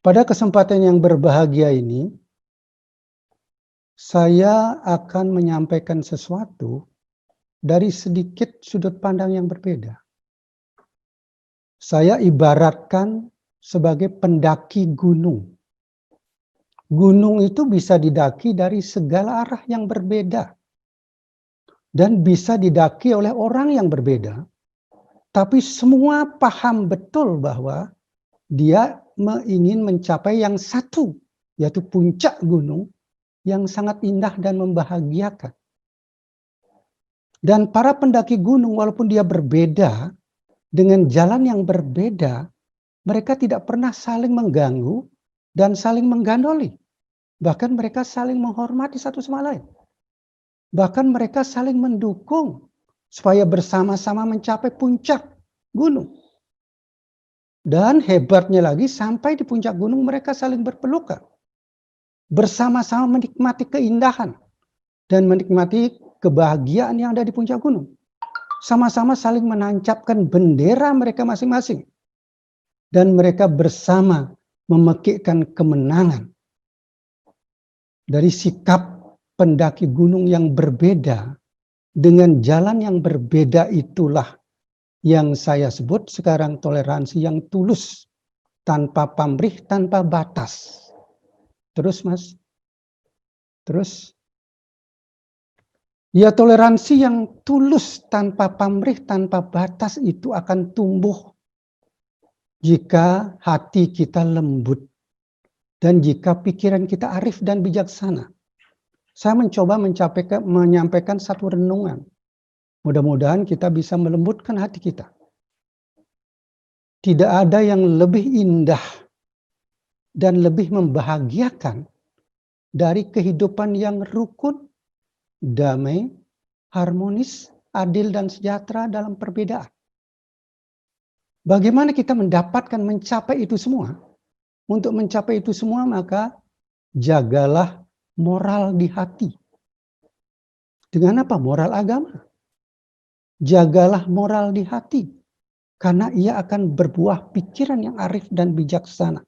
Pada kesempatan yang berbahagia ini, saya akan menyampaikan sesuatu dari sedikit sudut pandang yang berbeda. Saya ibaratkan sebagai pendaki gunung. Gunung itu bisa didaki dari segala arah yang berbeda. Dan bisa didaki oleh orang yang berbeda. Tapi semua paham betul bahwa dia ingin mencapai yang satu, yaitu puncak gunung yang sangat indah dan membahagiakan. Dan para pendaki gunung walaupun dia berbeda, dengan jalan yang berbeda, mereka tidak pernah saling mengganggu dan saling menggandoli. Bahkan mereka saling menghormati satu sama lain. Bahkan mereka saling mendukung supaya bersama-sama mencapai puncak gunung. Dan hebatnya lagi, sampai di puncak gunung mereka saling berpelukan. Bersama-sama menikmati keindahan dan menikmati kebahagiaan yang ada di puncak gunung. Sama-sama saling menancapkan bendera mereka masing-masing. Dan mereka bersama memekikkan kemenangan. Dari sikap pendaki gunung yang berbeda, dengan jalan yang berbeda itulah yang saya sebut sekarang toleransi yang tulus. Tanpa pamrih, tanpa batas. Terus Mas? Terus? Ya, toleransi yang tulus tanpa pamrih, tanpa batas itu akan tumbuh jika hati kita lembut dan jika pikiran kita arif dan bijaksana. Saya mencoba menyampaikan satu renungan. Mudah-mudahan kita bisa melembutkan hati kita. Tidak ada yang lebih indah dan lebih membahagiakan dari kehidupan yang rukun, damai, harmonis, adil dan sejahtera dalam perbedaan. Bagaimana kita mendapatkan mencapai itu semua? Untuk mencapai itu semua maka jagalah moral di hati. Dengan apa? Moral agama. Jagalah moral di hati. Karena ia akan berbuah pikiran yang arif dan bijaksana.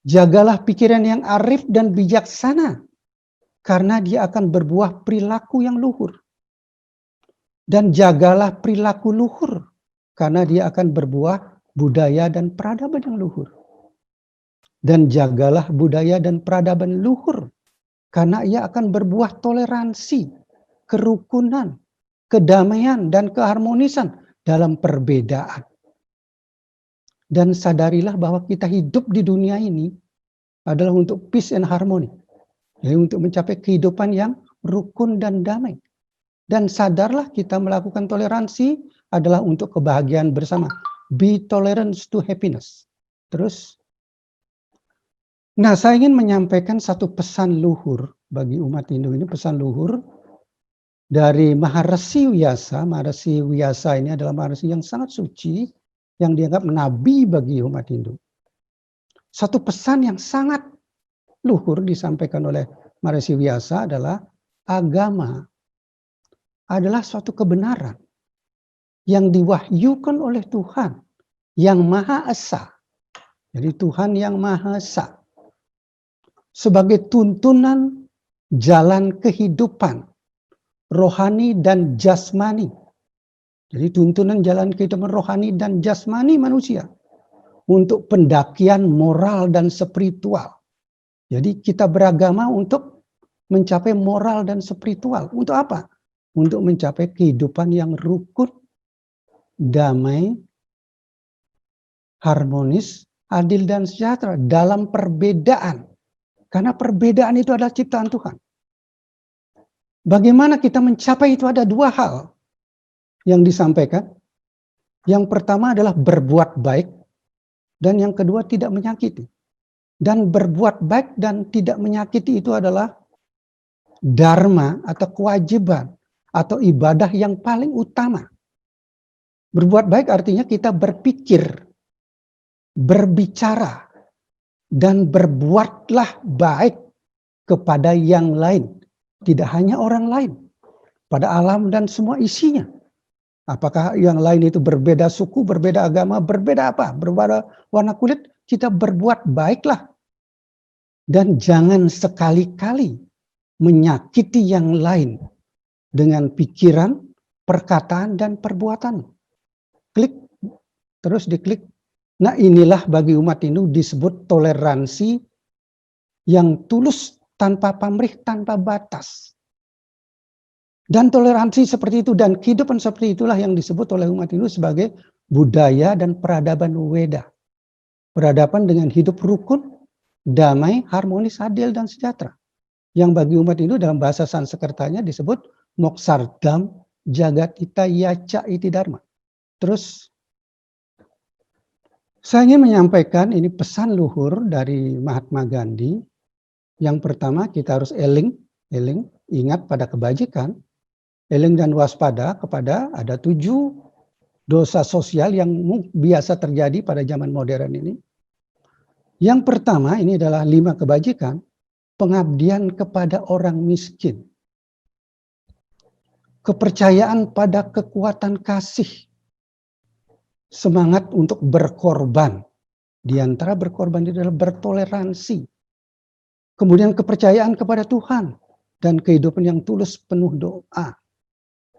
Jagalah pikiran yang arif dan bijaksana. Karena dia akan berbuah perilaku yang luhur. Dan jagalah perilaku luhur. Karena dia akan berbuah budaya dan peradaban yang luhur. Dan jagalah budaya dan peradaban luhur. Karena ia akan berbuah toleransi, kerukunan, kedamaian, dan keharmonisan dalam perbedaan. Dan sadarilah bahwa kita hidup di dunia ini adalah untuk peace and harmony. Jadi untuk mencapai kehidupan yang rukun dan damai. Dan sadarlah kita melakukan toleransi adalah untuk kebahagiaan bersama. Be tolerant to happiness. Terus, nah saya ingin menyampaikan satu pesan luhur bagi umat Hindu ini, pesan luhur dari Maharshi Vyasa. Maharshi Vyasa ini adalah Maharshi yang sangat suci, yang dianggap nabi bagi umat Hindu. Satu pesan yang sangat luhur disampaikan oleh Maharshi Vyasa adalah agama adalah suatu kebenaran yang diwahyukan oleh Tuhan yang Maha Esa. Jadi Tuhan yang Maha Esa. Sebagai tuntunan jalan kehidupan rohani dan jasmani. Jadi tuntunan jalan kehidupan rohani dan jasmani manusia untuk pendakian moral dan spiritual. Jadi kita beragama untuk mencapai moral dan spiritual. Untuk apa? Untuk mencapai kehidupan yang rukun, damai, harmonis, adil dan sejahtera dalam perbedaan. Karena perbedaan itu adalah ciptaan Tuhan. Bagaimana kita mencapai itu ada dua hal yang disampaikan. Yang pertama adalah berbuat baik dan yang kedua tidak menyakiti. Dan berbuat baik dan tidak menyakiti itu adalah dharma atau kewajiban atau ibadah yang paling utama. Berbuat baik artinya kita berpikir, berbicara, dan berbuatlah baik kepada yang lain. Tidak hanya orang lain, pada alam dan semua isinya. Apakah yang lain itu berbeda suku, berbeda agama, berbeda apa? Berbeda warna kulit, kita berbuat baiklah. Dan jangan sekali-kali menyakiti yang lain dengan pikiran, perkataan, dan perbuatan. Klik, terus diklik. Nah, inilah bagi umat Hindu disebut toleransi yang tulus, tanpa pamrih, tanpa batas. Dan toleransi seperti itu dan kehidupan seperti itulah yang disebut oleh umat Hindu sebagai budaya dan peradaban Weda. Peradaban dengan hidup rukun, damai, harmonis, adil, dan sejahtera. Yang bagi umat Hindu dalam bahasa Sanskertanya disebut Moksardam Jagatita Yaca Iti Dharma. Terus saya ingin menyampaikan ini pesan luhur dari Mahatma Gandhi. Yang pertama, kita harus eling, ingat pada kebajikan, eling dan waspada kepada ada 7 dosa sosial yang biasa terjadi pada zaman modern ini. Yang pertama ini adalah 5 kebajikan, pengabdian kepada orang miskin, kepercayaan pada kekuatan kasih, semangat untuk berkorban. Di antara berkorban itu adalah bertoleransi. Kemudian kepercayaan kepada Tuhan dan kehidupan yang tulus penuh doa.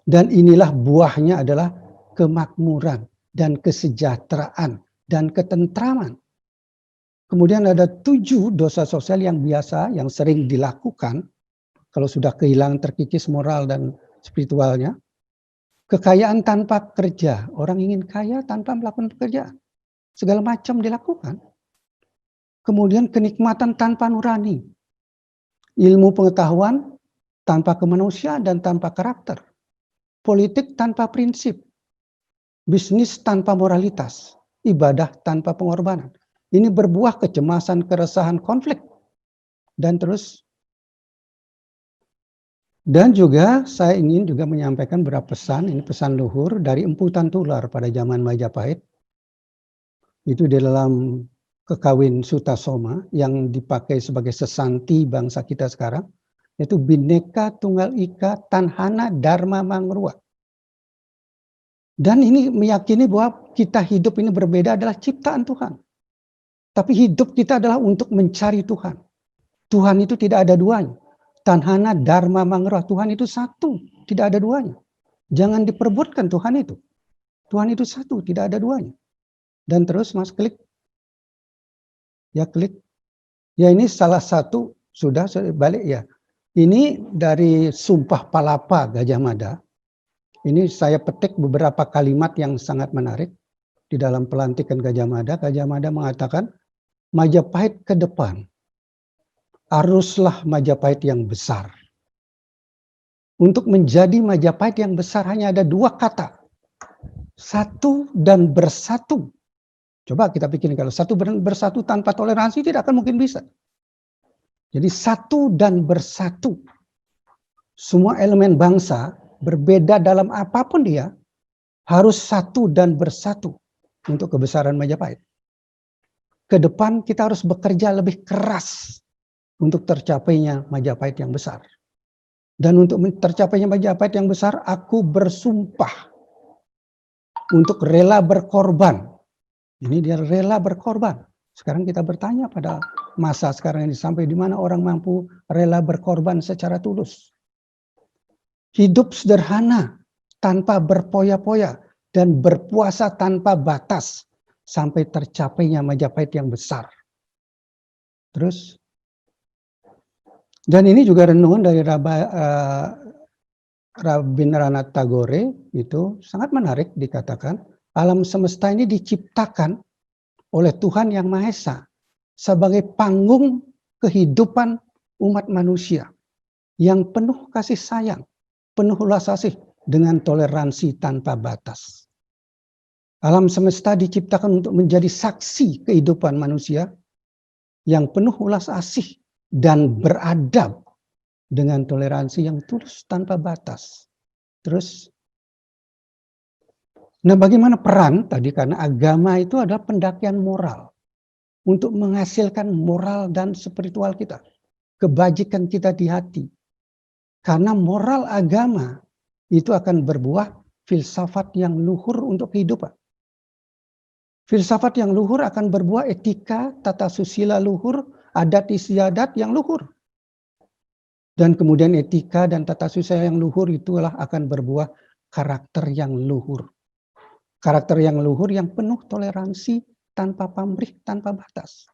Dan inilah buahnya adalah kemakmuran dan kesejahteraan dan ketentraman. Kemudian ada 7 dosa sosial yang biasa, yang sering dilakukan kalau sudah kehilangan terkikis moral dan spiritualnya. Kekayaan tanpa kerja, orang ingin kaya tanpa melakukan pekerjaan. Segala macam dilakukan. Kemudian kenikmatan tanpa nurani, ilmu pengetahuan tanpa kemanusiaan dan tanpa karakter, politik tanpa prinsip, bisnis tanpa moralitas, ibadah tanpa pengorbanan. Ini berbuah kecemasan, keresahan, konflik. Dan terus. Dan juga saya ingin juga menyampaikan beberapa pesan, ini pesan luhur dari Empu Tantular pada zaman Majapahit. Itu di dalam Kekawin Sutasoma yang dipakai sebagai sesanti bangsa kita sekarang. Yaitu Bhinneka Tunggal Ika Tanhana Dharma Mangrua. Dan ini meyakini bahwa kita hidup ini berbeda adalah ciptaan Tuhan. Tapi hidup kita adalah untuk mencari Tuhan. Tuhan itu tidak ada duanya. Tanhana Dharma Mangrua. Tuhan itu satu, tidak ada duanya. Jangan diperebutkan Tuhan itu. Tuhan itu satu, tidak ada duanya. Dan terus Mas klik. Ya klik. Ya ini salah satu, sudah balik ya. Ini dari Sumpah Palapa Gajah Mada. Ini saya petik beberapa kalimat yang sangat menarik. Di dalam pelantikan Gajah Mada mengatakan, Majapahit ke depan, aruslah Majapahit yang besar. Untuk menjadi Majapahit yang besar hanya ada 2 kata. Satu dan bersatu. Coba kita pikirin, kalau satu bersatu tanpa toleransi tidak akan mungkin bisa. Jadi satu dan bersatu. Semua elemen bangsa berbeda dalam apapun dia, harus satu dan bersatu untuk kebesaran Majapahit. Ke depan kita harus bekerja lebih keras untuk tercapainya Majapahit yang besar. Dan untuk tercapainya Majapahit yang besar, aku bersumpah untuk rela berkorban. Ini dia rela berkorban. Sekarang kita bertanya pada masa sekarang ini, sampai di mana orang mampu rela berkorban secara tulus. Hidup sederhana, tanpa berpoya-poya, dan berpuasa tanpa batas, sampai tercapainya Majapahit yang besar. Terus, dan ini juga renungan dari Rabindranath Tagore, itu sangat menarik dikatakan, alam semesta ini diciptakan oleh Tuhan Yang Maha Esa sebagai panggung kehidupan umat manusia yang penuh kasih sayang, penuh ulas asih dengan toleransi tanpa batas. Alam semesta diciptakan untuk menjadi saksi kehidupan manusia yang penuh ulas asih dan beradab dengan toleransi yang tulus tanpa batas. Terus, nah bagaimana peran tadi, karena agama itu adalah pendakian moral untuk menghasilkan moral dan spiritual kita, kebajikan kita di hati. Karena moral agama itu akan berbuah filsafat yang luhur untuk kehidupan. Filsafat yang luhur akan berbuah etika, tata susila luhur, adat istiadat yang luhur. Dan kemudian etika dan tata susila yang luhur itulah akan berbuah karakter yang luhur. Karakter yang luhur yang penuh toleransi, tanpa pamrih, tanpa batas.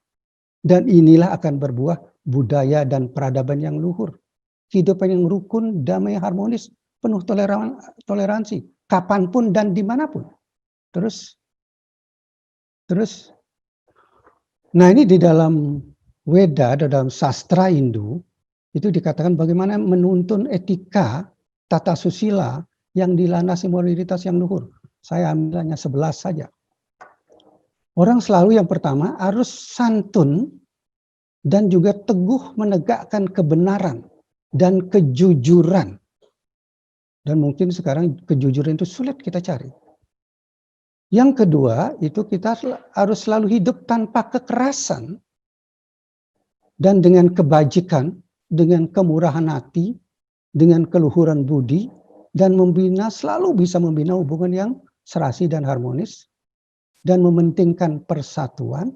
Dan inilah akan berbuah budaya dan peradaban yang luhur. Kehidupan yang rukun, damai, harmonis, penuh toleransi, kapanpun dan dimanapun. Terus, nah ini di dalam Weda, dalam sastra Hindu, itu dikatakan bagaimana menuntun etika, tata susila yang dilandasi moralitas yang luhur. Saya ambil hanya 11 saja. Orang selalu yang pertama harus santun dan juga teguh menegakkan kebenaran dan kejujuran. Dan mungkin sekarang kejujuran itu sulit kita cari. Yang kedua, itu kita harus selalu hidup tanpa kekerasan dan dengan kebajikan, dengan kemurahan hati, dengan keluhuran budi, dan selalu bisa membina hubungan yang serasi dan harmonis, dan mementingkan persatuan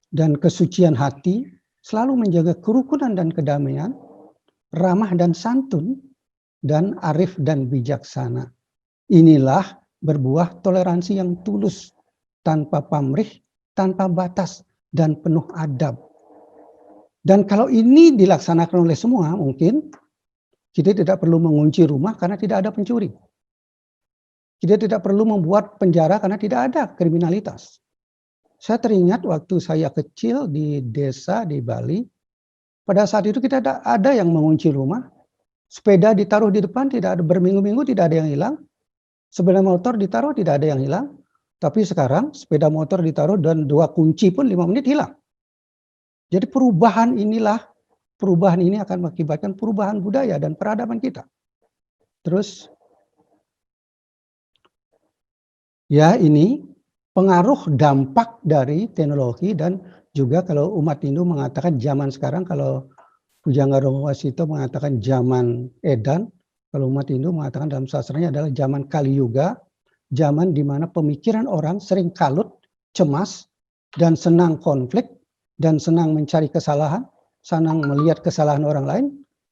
dan kesucian hati, selalu menjaga kerukunan dan kedamaian, ramah dan santun, dan arif dan bijaksana. Inilah berbuah toleransi yang tulus, tanpa pamrih, tanpa batas, dan penuh adab. Dan kalau ini dilaksanakan oleh semua, mungkin kita tidak perlu mengunci rumah karena tidak ada pencuri. Kita tidak perlu membuat penjara karena tidak ada kriminalitas. Saya teringat waktu saya kecil di desa di Bali, pada saat itu kita ada yang mengunci rumah, sepeda ditaruh di depan, tidak ada, berminggu-minggu tidak ada yang hilang. Sepeda motor ditaruh tidak ada yang hilang, tapi sekarang sepeda motor ditaruh dan 2 kunci pun 5 menit hilang. Jadi perubahan ini akan mengakibatkan perubahan budaya dan peradaban kita. Terus, ya ini pengaruh dampak dari teknologi dan juga kalau umat Hindu mengatakan zaman sekarang, kalau Pujangga Wasito mengatakan zaman edan, kalau umat Hindu mengatakan dalam sastranya adalah zaman Kali Yuga, zaman di mana pemikiran orang sering kalut, cemas, dan senang konflik, dan senang mencari kesalahan, senang melihat kesalahan orang lain,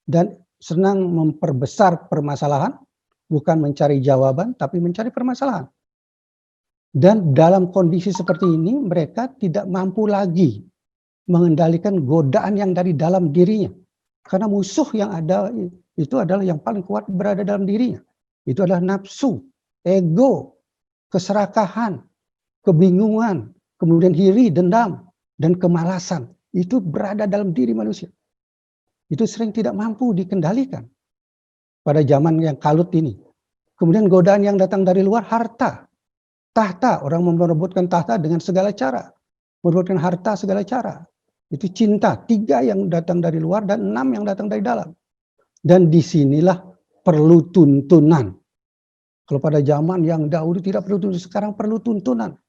dan senang memperbesar permasalahan, bukan mencari jawaban, tapi mencari permasalahan. Dan dalam kondisi seperti ini, mereka tidak mampu lagi mengendalikan godaan yang dari dalam dirinya. Karena musuh yang ada itu adalah yang paling kuat berada dalam dirinya. Itu adalah nafsu, ego, keserakahan, kebingungan, kemudian iri, dendam, dan kemalasan. Itu berada dalam diri manusia. Itu sering tidak mampu dikendalikan pada zaman yang kalut ini. Kemudian godaan yang datang dari luar, harta, tahta. Orang merebutkan tahta dengan segala cara. Merebutkan harta segala cara. Itu cinta, 3 yang datang dari luar dan 6 yang datang dari dalam. Dan disinilah perlu tuntunan. Kalau pada zaman yang dahulu tidak perlu tuntunan, sekarang perlu tuntunan.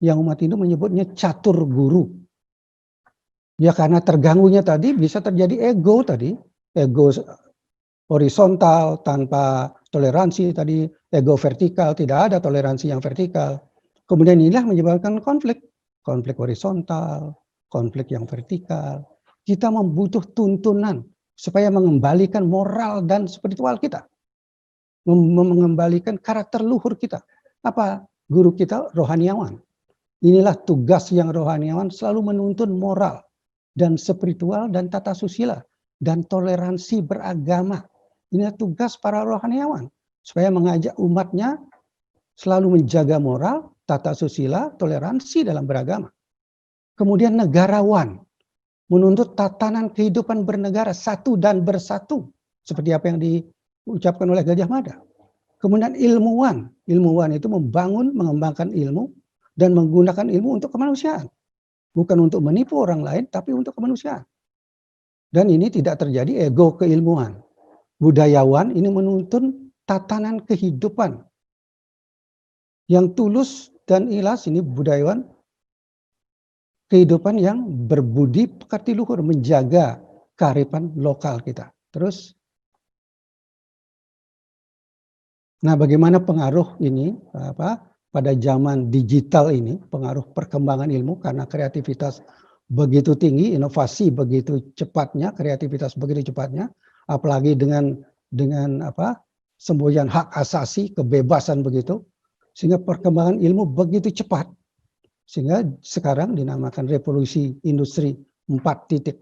Yang umat Hindu menyebutnya catur guru. Ya karena terganggunya tadi bisa terjadi ego tadi. Ego horizontal tanpa toleransi tadi. Ego vertikal, tidak ada toleransi yang vertikal. Kemudian inilah menyebabkan konflik. Konflik horizontal, konflik yang vertikal. Kita membutuh tuntunan supaya mengembalikan moral dan spiritual kita. Mengembalikan karakter luhur kita. Apa? Guru kita rohaniawan. Inilah tugas yang rohaniawan, selalu menuntun moral dan spiritual dan tata susila dan toleransi beragama. Inilah tugas para rohaniawan supaya mengajak umatnya selalu menjaga moral, tata susila, toleransi dalam beragama. Kemudian negarawan, menuntut tatanan kehidupan bernegara, satu dan bersatu, seperti apa yang diucapkan oleh Gajah Mada. Kemudian ilmuwan itu membangun, mengembangkan ilmu, dan menggunakan ilmu untuk kemanusiaan. Bukan untuk menipu orang lain, tapi untuk kemanusiaan. Dan ini tidak terjadi ego keilmuan. Budayawan ini menuntun tatanan kehidupan yang tulus dan ikhlas. Ini budayawan, kehidupan yang berbudi pekerti luhur, menjaga kearifan lokal kita. Terus, nah bagaimana pengaruh ini pada zaman digital ini, pengaruh perkembangan ilmu karena kreativitas begitu tinggi, inovasi begitu cepatnya, kreativitas begitu cepatnya, apalagi dengan semboyan hak asasi, kebebasan begitu, sehingga perkembangan ilmu begitu cepat, sehingga sekarang dinamakan revolusi industri 4.0,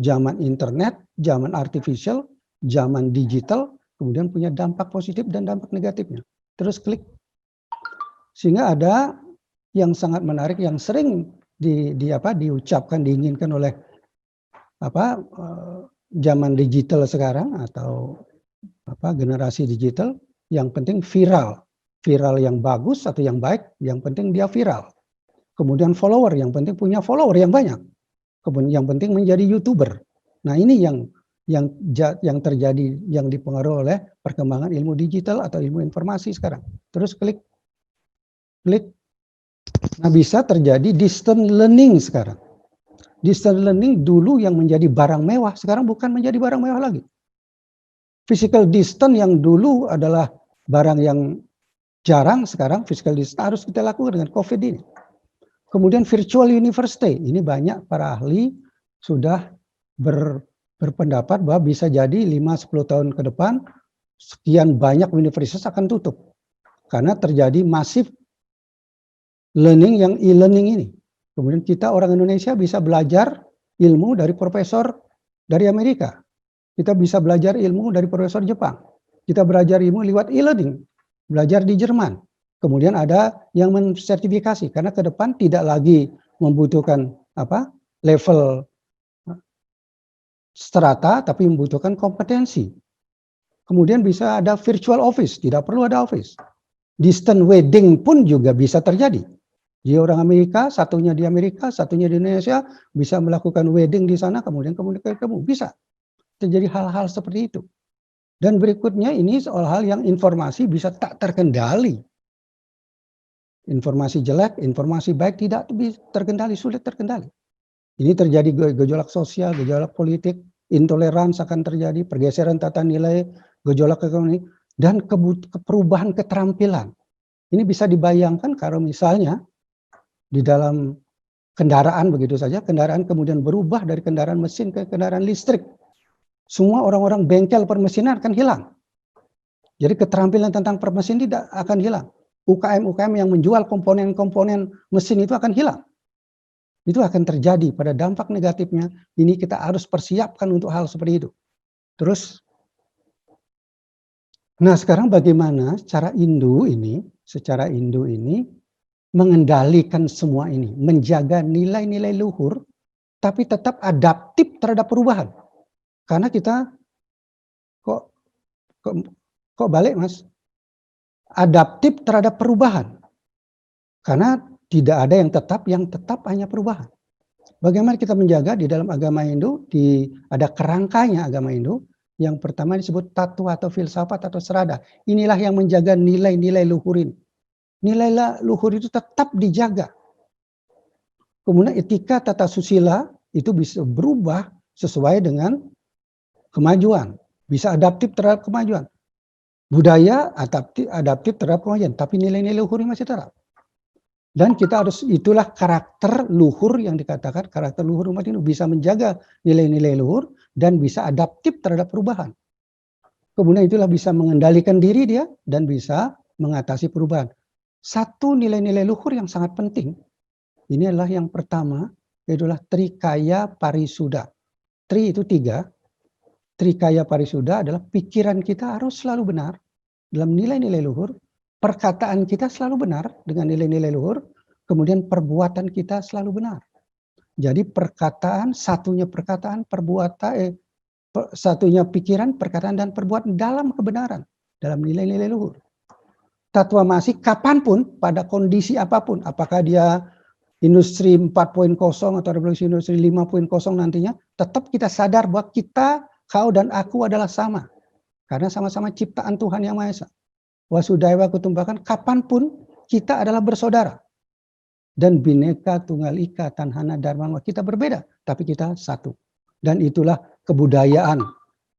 zaman internet, zaman artificial, zaman digital, kemudian punya dampak positif dan dampak negatifnya. Terus klik. Sehingga ada yang sangat menarik yang sering diucapkan, diinginkan oleh zaman digital sekarang atau generasi digital, yang penting viral yang bagus atau yang baik, yang penting dia viral. Kemudian follower, yang penting punya follower yang banyak. Kemudian yang penting menjadi YouTuber. Nah, ini yang terjadi, yang dipengaruhi oleh perkembangan ilmu digital atau ilmu informasi sekarang. Terus klik. Nah, bisa terjadi distance learning sekarang. Distance learning dulu yang menjadi barang mewah, sekarang bukan menjadi barang mewah lagi. Physical distance yang dulu adalah barang yang jarang, sekarang physical distance harus kita lakukan dengan COVID ini. Kemudian virtual university, ini banyak para ahli sudah berpendapat bahwa bisa jadi 5-10 tahun ke depan sekian banyak universitas akan tutup. Karena terjadi masif learning yang e-learning ini. Kemudian kita orang Indonesia bisa belajar ilmu dari profesor dari Amerika. Kita bisa belajar ilmu dari profesor Jepang. Kita belajar ilmu lewat e-learning, belajar di Jerman. Kemudian ada yang mensertifikasi karena ke depan tidak lagi membutuhkan level strata, tapi membutuhkan kompetensi. Kemudian bisa ada virtual office, tidak perlu ada office. Distant wedding pun juga bisa terjadi. Dia orang Amerika, satunya di Amerika, satunya di Indonesia, bisa melakukan wedding di sana, kemudian ketemu. Bisa terjadi hal-hal seperti itu. Dan berikutnya ini soal hal yang informasi bisa tak terkendali. Informasi jelek, informasi baik tidak terkendali, sulit terkendali. Ini terjadi gejolak sosial, gejolak politik, intoleransi akan terjadi, pergeseran tata nilai, gejolak ekonomi, dan perubahan keterampilan. Ini bisa dibayangkan kalau misalnya di dalam kendaraan begitu saja, kendaraan kemudian berubah dari kendaraan mesin ke kendaraan listrik. Semua orang-orang bengkel permesinan akan hilang. Jadi keterampilan tentang permesin tidak akan hilang. UKM-UKM yang menjual komponen-komponen mesin itu akan hilang. Itu akan terjadi pada dampak negatifnya. Ini kita harus persiapkan untuk hal seperti itu. Terus, nah sekarang bagaimana secara Indo ini mengendalikan semua ini, menjaga nilai-nilai luhur, tapi tetap adaptif terhadap perubahan. Karena kita kok balik Mas? Adaptif terhadap perubahan. Karena tidak ada yang tetap hanya perubahan. Bagaimana kita menjaga di dalam agama Hindu, ada kerangkanya agama Hindu. Yang pertama disebut tattwa atau filsafat atau serada. Inilah yang menjaga nilai-nilai luhur ini. Nilai luhur itu tetap dijaga. Kemudian etika tata susila itu bisa berubah sesuai dengan kemajuan. Bisa adaptif terhadap kemajuan. Budaya adaptif terhadap kemajuan, tapi nilai-nilai luhur ini masih tetap. Dan kita itulah karakter luhur yang dikatakan, karakter luhur umat Hindu bisa menjaga nilai-nilai luhur dan bisa adaptif terhadap perubahan. Kemudian itulah bisa mengendalikan diri dia dan bisa mengatasi perubahan. Satu nilai-nilai luhur yang sangat penting, ini adalah yang pertama, yaitu Trikaya Parisuddha. Tri itu 3. Trikaya Parisuddha adalah pikiran kita harus selalu benar dalam nilai-nilai luhur, perkataan kita selalu benar dengan nilai-nilai luhur, kemudian perbuatan kita selalu benar. Jadi satunya pikiran, perkataan, dan perbuatan dalam kebenaran, dalam nilai-nilai luhur. Tatwa Masi kapanpun, pada kondisi apapun, apakah dia industri 4.0 atau revolusi industri 5.0 nantinya, tetap kita sadar bahwa kita, kau dan aku adalah sama. Karena sama-sama ciptaan Tuhan Yang Maha Esa. Wasudhaiwa Kutumbhakan, kapanpun kita adalah bersaudara. Dan Bhinneka Tunggal Ika Tanhana Dharma, kita berbeda, tapi kita satu. Dan itulah kebudayaan.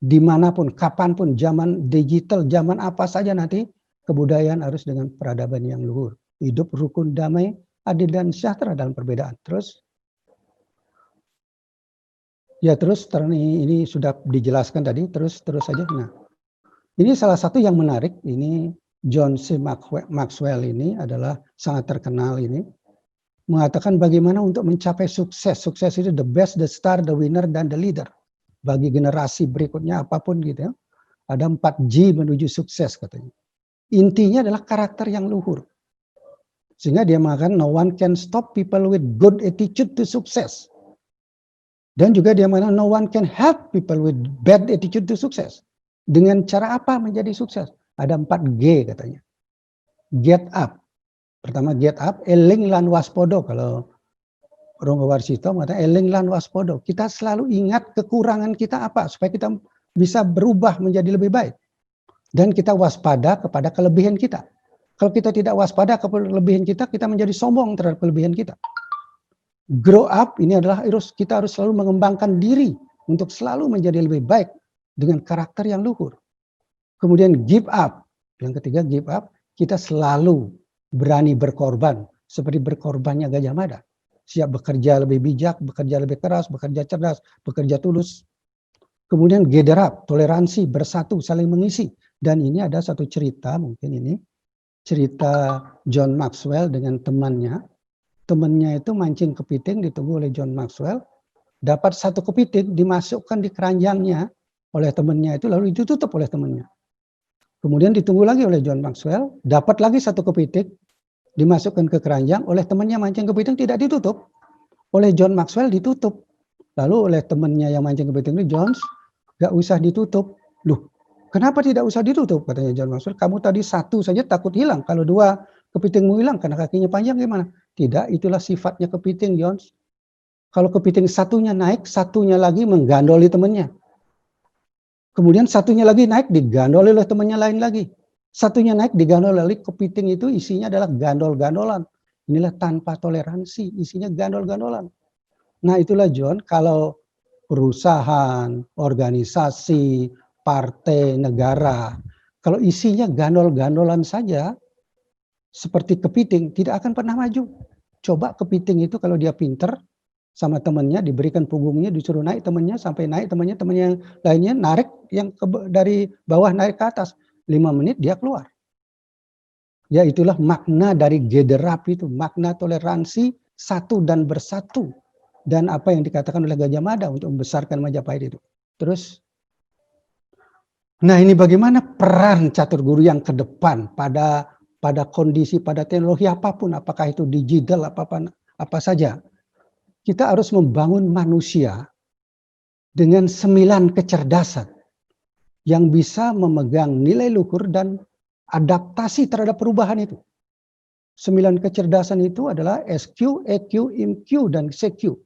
Dimanapun, kapanpun, zaman digital, zaman apa saja nanti, Kebudayaan harus dengan peradaban yang luhur. Hidup rukun, damai, adil dan sejahtera dalam perbedaan. Terus ini sudah dijelaskan tadi, terus saja. Nah, ini salah satu yang menarik, ini John C. Maxwell ini adalah sangat terkenal ini, mengatakan bagaimana untuk mencapai sukses. Sukses itu the best, the star, the winner, dan the leader. Bagi generasi berikutnya apapun gitu ya. Ada 4G menuju sukses katanya. Intinya adalah karakter yang luhur. Sehingga dia mengatakan no one can stop people with good attitude to success. Dan juga dia mengatakan no one can help people with bad attitude to success. Dengan cara apa menjadi sukses? Ada 4G katanya. Get up. Pertama get up, eling lan waspodo. Kalau Ronggo Warsito mengatakan eling lan waspodo. Kita selalu ingat kekurangan kita apa supaya kita bisa berubah menjadi lebih baik. Dan kita waspada kepada kelebihan kita. Kalau kita tidak waspada kepada kelebihan kita, kita menjadi sombong terhadap kelebihan kita. Grow up ini adalah kita harus selalu mengembangkan diri untuk selalu menjadi lebih baik dengan karakter yang luhur. Kemudian give up. Yang ketiga give up, kita selalu berani berkorban seperti berkorbannya Gajah Mada. Siap bekerja lebih bijak, bekerja lebih keras, bekerja cerdas, bekerja tulus. Kemudian gather up, toleransi, bersatu, saling mengisi. Dan ini ada satu cerita, mungkin ini cerita John Maxwell dengan temannya. Temannya itu mancing kepiting, ditunggu oleh John Maxwell. Dapat satu kepiting, dimasukkan di keranjangnya oleh temannya itu, lalu ditutup oleh temannya. Kemudian ditunggu lagi oleh John Maxwell, dapat lagi satu kepiting, dimasukkan ke keranjang, oleh temannya mancing kepiting tidak ditutup. Oleh John Maxwell ditutup. Lalu oleh temannya yang mancing kepiting itu, Jones, gak usah ditutup. Loh, kenapa tidak usah ditutup? Katanya John Maxwell, kamu tadi satu saja takut hilang. Kalau dua kepitingmu hilang karena kakinya panjang gimana? Tidak, itulah sifatnya kepiting, Jones. Kalau kepiting satunya naik, satunya lagi menggandoli temannya. Kemudian satunya lagi naik, digandoli oleh temannya lain lagi. Satunya naik, digandoli oleh kepiting itu isinya adalah gandol-gandolan. Inilah tanpa toleransi, isinya gandol-gandolan. Nah itulah John, kalau perusahaan, organisasi, partai, negara, kalau isinya gandol-gandolan saja, seperti kepiting, tidak akan pernah maju. Coba kepiting itu kalau dia pinter, sama temannya diberikan punggungnya, disuruh naik temannya, sampai naik temannya yang lainnya narik yang dari bawah naik ke atas. 5 menit dia keluar. Ya itulah makna dari gather up itu, makna toleransi, satu dan bersatu. Dan apa yang dikatakan oleh Gajah Mada untuk membesarkan Majapahit itu. Terus, nah ini bagaimana peran catur guru yang ke depan pada kondisi, pada teknologi apapun, apakah itu digital, apa saja. Kita harus membangun manusia dengan 9 kecerdasan yang bisa memegang nilai luhur dan adaptasi terhadap perubahan itu. 9 kecerdasan itu adalah SQ, EQ, IQ, dan CQ.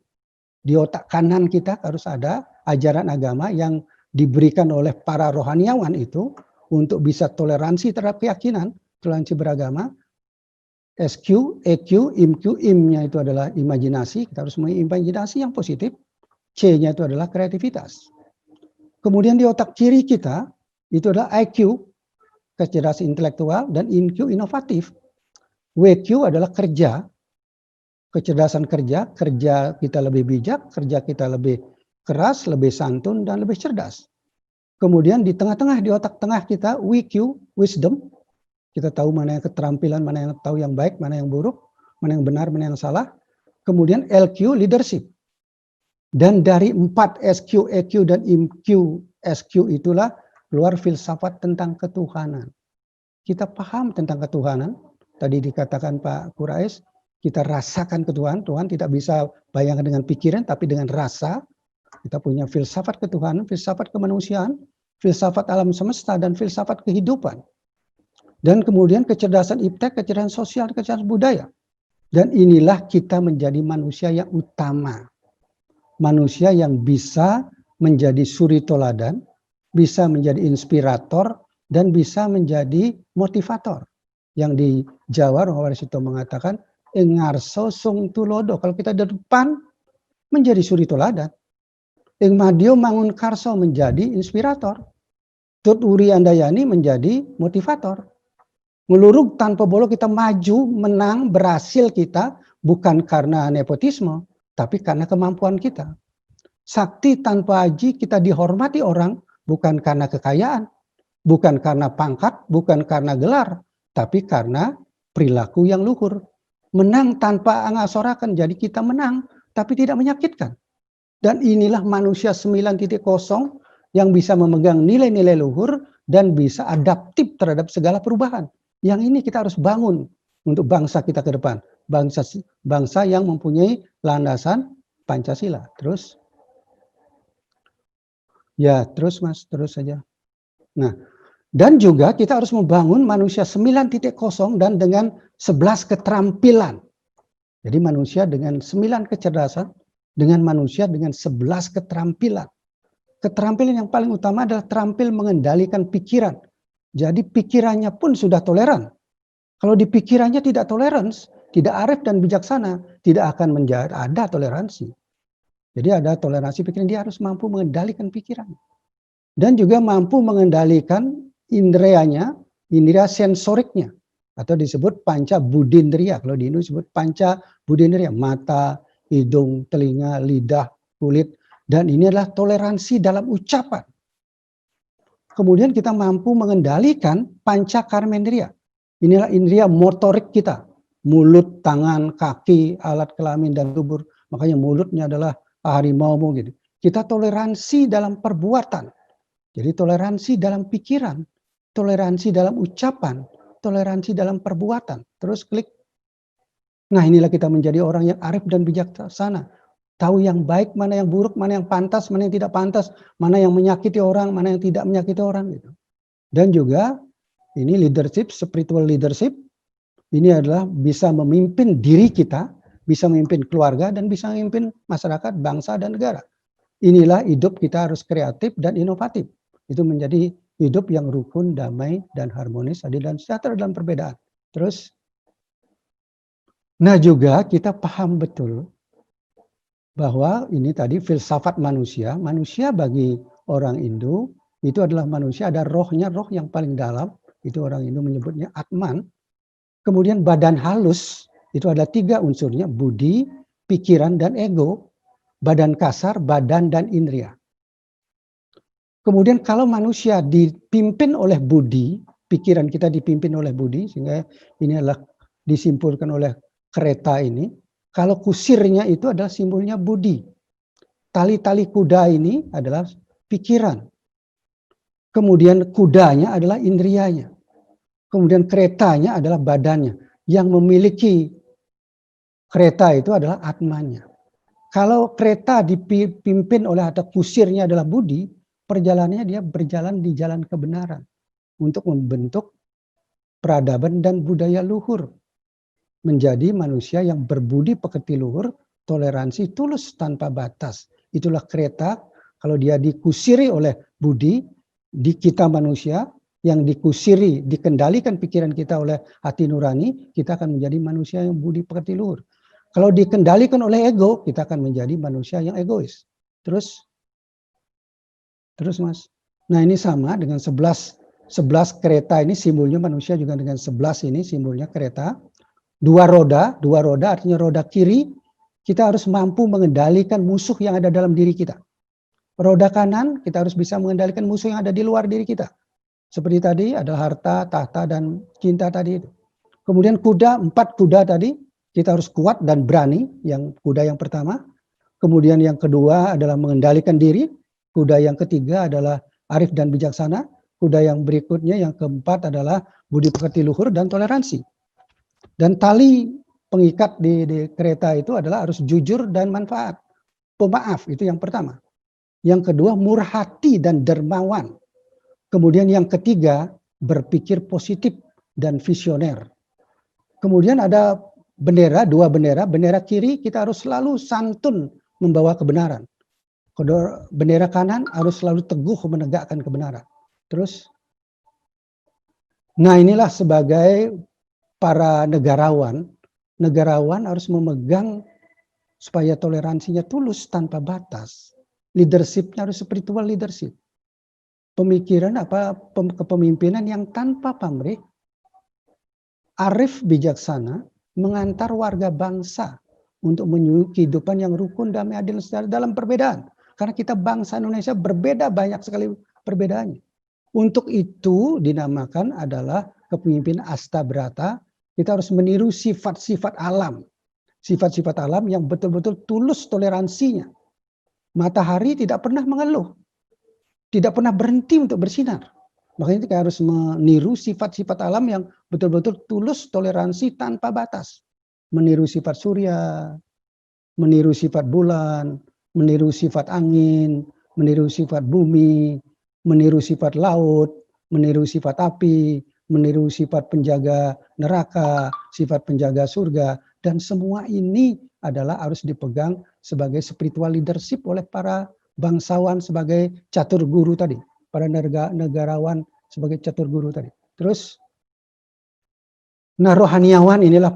Di otak kanan kita harus ada ajaran agama yang diberikan oleh para rohaniawan itu untuk bisa toleransi terhadap keyakinan, toleransi beragama. SQ, EQ, IQ, IM-nya itu adalah imajinasi, kita harus mengimajinasi yang positif. C-nya itu adalah kreativitas. Kemudian di otak kiri kita itu adalah IQ, kecerdasan intelektual, dan IQ, inovatif. WQ adalah kerja, kecerdasan kerja kita lebih bijak, kerja kita lebih keras, lebih santun, dan lebih cerdas. Kemudian di tengah-tengah, di otak tengah kita, WQ, wisdom, kita tahu mana yang keterampilan, mana yang tahu yang baik, mana yang buruk, mana yang benar, mana yang salah. Kemudian LQ, leadership. Dan dari 4 SQ, EQ, dan IQ, SQ itulah keluar filsafat tentang ketuhanan. Kita paham tentang ketuhanan, tadi dikatakan Pak Qurais, kita rasakan ketuhanan. Tuhan tidak bisa bayangkan dengan pikiran, tapi dengan rasa. Kita punya filsafat ketuhanan, filsafat kemanusiaan, filsafat alam semesta, dan filsafat kehidupan. Dan kemudian kecerdasan iptek, kecerdasan sosial, kecerdasan budaya. Dan inilah kita menjadi manusia yang utama. Manusia yang bisa menjadi suri toladan, bisa menjadi inspirator, dan bisa menjadi motivator. Yang di Jawa, Ronggo Warsito mengatakan, engarso sung tulodo. Kalau kita di depan, menjadi suri toladan. Ing madio mangun karso menjadi inspirator. Tut Uri Andayani menjadi motivator. Ngelurug tanpa bolong kita maju, menang, berhasil kita bukan karena nepotisme, tapi karena kemampuan kita. Sakti tanpa aji kita dihormati orang bukan karena kekayaan, bukan karena pangkat, bukan karena gelar, tapi karena perilaku yang luhur. Menang tanpa angasorakan, jadi kita menang, tapi tidak menyakitkan. Dan inilah manusia 9.0 yang bisa memegang nilai-nilai luhur dan bisa adaptif terhadap segala perubahan. Yang ini kita harus bangun untuk bangsa kita ke depan. Bangsa yang mempunyai landasan Pancasila. Terus Mas, terus saja. Nah, dan juga kita harus membangun manusia 9.0 dan dengan 11 keterampilan. Jadi manusia dengan 9 kecerdasan, dengan manusia dengan 11 keterampilan. Keterampilan yang paling utama adalah terampil mengendalikan pikiran. Jadi pikirannya pun sudah toleran. Kalau di pikirannya tidak toleransi, tidak arif dan bijaksana, tidak akan ada toleransi. Jadi ada toleransi pikiran, dia harus mampu mengendalikan pikiran. Dan juga mampu mengendalikan indrianya, indera sensoriknya. Atau disebut panca budindriya. Kalau di Indo disebut panca budindriya. Mata, hidung, telinga, lidah, kulit. Dan ini adalah toleransi dalam ucapan. Kemudian kita mampu mengendalikan panca karmendriya. Inilah indria motorik kita. Mulut, tangan, kaki, alat kelamin, dan tubuh. Makanya mulutnya adalah harimau gitu. Kita toleransi dalam perbuatan. Jadi toleransi dalam pikiran, toleransi dalam ucapan, toleransi dalam perbuatan. Terus klik. Nah, inilah kita menjadi orang yang arif dan bijaksana. Tahu yang baik, mana yang buruk, mana yang pantas, mana yang tidak pantas, mana yang menyakiti orang, mana yang tidak menyakiti orang gitu. Dan juga ini leadership, spiritual leadership, ini adalah bisa memimpin diri kita, bisa memimpin keluarga, dan bisa memimpin masyarakat, bangsa, dan negara. Inilah hidup kita harus kreatif dan inovatif. Itu menjadi hidup yang rukun, damai, dan harmonis, adil dan sejahtera dalam perbedaan. Terus, nah juga kita paham betul bahwa ini tadi filsafat manusia. Manusia bagi orang Hindu itu adalah manusia, ada rohnya, roh yang paling dalam. Itu orang Hindu menyebutnya Atman. Kemudian badan halus, itu ada 3 unsurnya, budi, pikiran, dan ego. Badan kasar, badan, dan indria. Kemudian kalau manusia dipimpin oleh budi, pikiran kita dipimpin oleh budi, sehingga ini adalah disimpulkan oleh kereta ini. Kalau kusirnya itu adalah simbolnya budi. Tali-tali kuda ini adalah pikiran. Kemudian kudanya adalah indrianya. Kemudian keretanya adalah badannya. Yang memiliki kereta itu adalah atmanya. Kalau kereta dipimpin oleh atau kusirnya adalah budi, perjalanannya dia berjalan di jalan kebenaran untuk membentuk peradaban dan budaya luhur. Menjadi manusia yang berbudi pekerti luhur, toleransi tulus tanpa batas. Itulah kereta, kalau dia dikusiri oleh budi, di kita manusia, yang dikusiri, dikendalikan pikiran kita oleh hati nurani, kita akan menjadi manusia yang budi pekerti luhur. Kalau dikendalikan oleh ego, kita akan menjadi manusia yang egois. Terus Mas. Nah ini sama dengan 11 kereta ini simbolnya manusia juga dengan 11 ini simbolnya kereta. Dua roda artinya roda kiri, kita harus mampu mengendalikan musuh yang ada dalam diri kita. Roda kanan, kita harus bisa mengendalikan musuh yang ada di luar diri kita. Seperti tadi adalah harta, tahta, dan cinta tadi itu. Kemudian kuda, 4 kuda tadi, kita harus kuat dan berani, yang kuda yang pertama. Kemudian yang kedua adalah mengendalikan diri. Kuda yang ketiga adalah arif dan bijaksana. Kuda yang berikutnya, yang keempat adalah budi pekerti luhur dan toleransi. Dan tali pengikat di kereta itu adalah harus jujur dan manfaat. Pemaaf, itu yang pertama. Yang kedua, murah hati dan dermawan. Kemudian yang ketiga, berpikir positif dan visioner. Kemudian ada bendera, 2 bendera. Bendera kiri kita harus selalu santun membawa kebenaran. Bendera kanan harus selalu teguh menegakkan kebenaran. Terus, nah inilah sebagai para negarawan harus memegang supaya toleransinya tulus tanpa batas. Leadershipnya harus spiritual leadership. Pemikiran kepemimpinan yang tanpa pamrih, arif bijaksana mengantar warga bangsa untuk menuju kehidupan yang rukun, damai, adil, sejahtera dalam perbedaan. Karena kita bangsa Indonesia berbeda, banyak sekali perbedaannya. Untuk itu dinamakan adalah kepemimpinan Astabrata. Kita harus meniru sifat-sifat alam. Sifat-sifat alam yang betul-betul tulus toleransinya. Matahari tidak pernah mengeluh. Tidak pernah berhenti untuk bersinar. Makanya kita harus meniru sifat-sifat alam yang betul-betul tulus toleransi tanpa batas. Meniru sifat surya, meniru sifat bulan, meniru sifat angin, meniru sifat bumi, meniru sifat laut, meniru sifat api, meniru sifat penjaga neraka, sifat penjaga surga. Dan semua ini adalah harus dipegang sebagai spiritual leadership oleh para bangsawan sebagai catur guru tadi. Para negarawan sebagai catur guru tadi. Terus, nah rohaniawan inilah,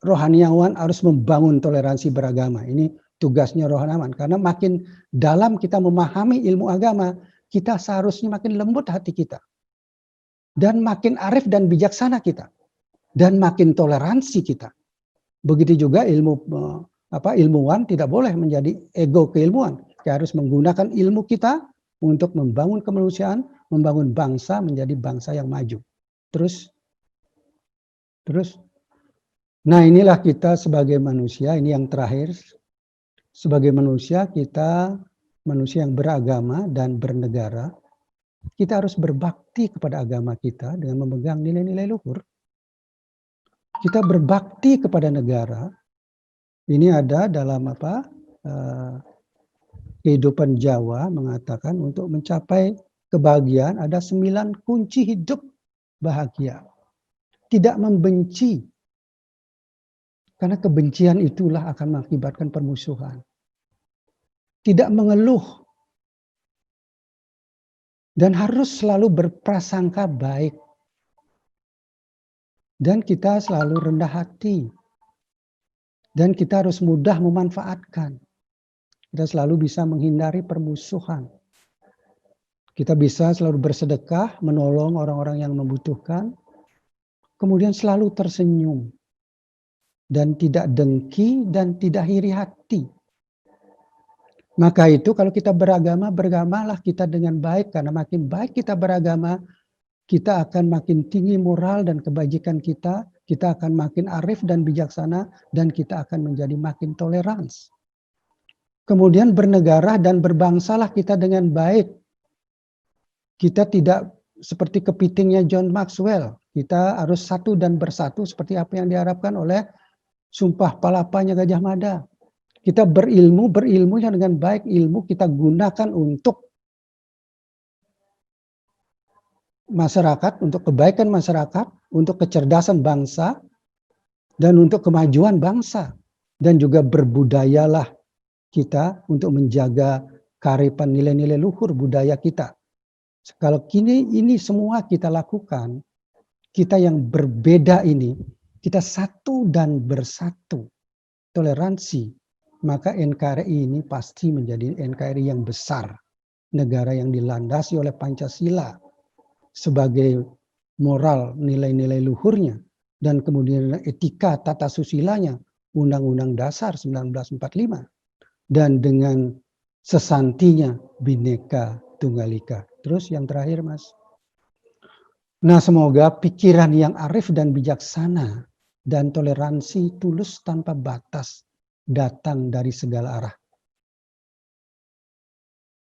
rohaniawan harus membangun toleransi beragama. Ini tugasnya rohaniawan. Karena makin dalam kita memahami ilmu agama, kita seharusnya makin lembut hati kita. Dan makin arif dan bijaksana kita. Dan makin toleransi kita. Begitu juga ilmuwan tidak boleh menjadi ego keilmuan. Kita harus menggunakan ilmu kita untuk membangun kemanusiaan, membangun bangsa menjadi bangsa yang maju. Terus, nah inilah kita sebagai manusia, ini yang terakhir. Sebagai manusia, kita manusia yang beragama dan bernegara, kita harus berbakti kepada agama kita dengan memegang nilai-nilai luhur. Kita berbakti kepada negara. Ini ada dalam kehidupan Jawa mengatakan untuk mencapai kebahagiaan ada 9 kunci hidup bahagia. Tidak membenci. Karena kebencian itulah akan mengakibatkan permusuhan. Tidak mengeluh. Dan harus selalu berprasangka baik. Dan kita selalu rendah hati. Dan kita harus mudah memanfaatkan. Kita selalu bisa menghindari permusuhan. Kita bisa selalu bersedekah, menolong orang-orang yang membutuhkan. Kemudian selalu tersenyum. Dan tidak dengki dan tidak iri hati. Maka itu kalau kita beragama, beragamalah kita dengan baik. Karena makin baik kita beragama, kita akan makin tinggi moral dan kebajikan kita. Kita akan makin arif dan bijaksana. Dan kita akan menjadi makin tolerans. Kemudian bernegara dan berbangsalah kita dengan baik. Kita tidak seperti kepitingnya John Maxwell. Kita harus satu dan bersatu seperti apa yang diharapkan oleh Sumpah Palapanya Gajah Mada. Kita berilmunya dengan baik. Ilmu kita gunakan untuk masyarakat, untuk kebaikan masyarakat, untuk kecerdasan bangsa, dan untuk kemajuan bangsa. Dan juga berbudayalah kita untuk menjaga kearifan nilai-nilai luhur budaya kita. Kalau ini semua kita lakukan, kita yang berbeda ini, kita satu dan bersatu, toleransi, maka NKRI ini pasti menjadi NKRI yang besar. Negara yang dilandasi oleh Pancasila sebagai moral nilai-nilai luhurnya. Dan kemudian etika tata susilanya, Undang-Undang Dasar 1945. Dan dengan sesantinya Bhinneka Tunggal Ika. Terus yang terakhir Mas. Nah semoga pikiran yang arif dan bijaksana dan toleransi tulus tanpa batas datang dari segala arah.